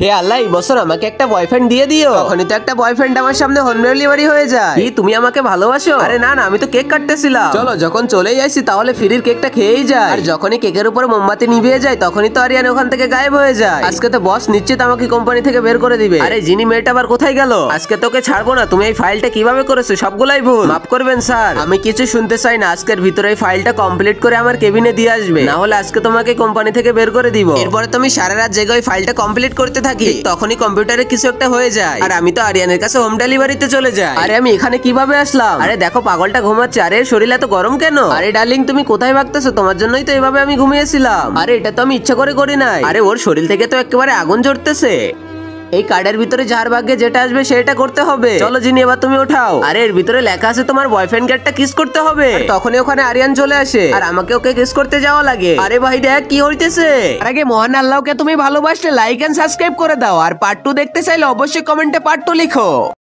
হে আল্লাহ, এই বছর আমাকে একটা বয়ফ্রেন্ড দিয়ে দিও। তখনই তো একটা বয়ফ্রেন্ড আমার সামনে হোম ডেলিভারি হয়ে যায়। কি তুমি আমাকে ভালোবাসো? আরে না না, আমি তো কেক কাটতেছিলাম। চলো, যখন চলেই আসি তাহলে ফ্রির কেকটা খেয়েই যায়। আর যখনই কেকের উপর মোমবাতি নিভিয়ে যায় তখনই তো আরিয়ান ওখান থেকে গায়েব হয়ে যায়। আজকে তো বস নিশ্চিত আমাকে কোম্পানি থেকে বের করে দিবে। আরে জিনি মেয়েটা আবার কোথায় গেল? আজকে তোকে ছাড়বো না। তুমি এই ফাইলটা কিভাবে করেছো? সবগুলাই ভুল, মাফ করবেন স্যার। আমি কিছু শুনতে চাই না। আজকের ভিতরে এই ফাইলটা কমপ্লিট করে আমার কেবিনে দিয়ে আসবে, না হলে আজকে তোমাকে কোম্পানি থেকে বের করে দিব। এরপরে তুমি সারা রাত জেগে ওই ফাইলটা কমপ্লিট করতে থাকি। তখনই কম্পিউটারে কিছু একটা হয়ে যায় আর আমি তো আরিয়ানের কাছে হোম ডেলিভারিতে চলে যাই। আরে আমি এখানে কিভাবে আসলাম? আরে দেখো পাগলটা ঘুমাচ্ছে। আরে শরীর এত গরম কেন? আরে ডার্লিং, তুমি কোথায় ভাগতেছো? তোমার জন্যই তো এভাবে আমি ঘুমিয়েছিলাম। আরে এটা তো আমি ইচ্ছা করে করি নাই। আরে ওর শরীর থেকে তো একেবারে আগুন জ্বলতেছে। এই কার্ডের ভিতরে যার ভাগ্যে যেটা আসবে সেটা করতে হবে। চলো জিনি, এবার তুমি ওঠাও। আরে এর ভিতরে লেখা আছে তোমার বয়ফ্রেন্ডকে একটা কিস করতে হবে। তখনই ওখানে আরিয়ান চলে আসে আর আমাকে ওকে কিস করতে যাওয়া লাগে। আরে ভাই দেখ কি হইতেছে। আর আগে মহান আল্লাহকে তুমি ভালোবাসলে লাইক এন্ড সাবস্ক্রাইব করে দাও। আর পার্ট 2 দেখতে চাইলে অবশ্যই কমেন্টে পার্ট 2 লিখো।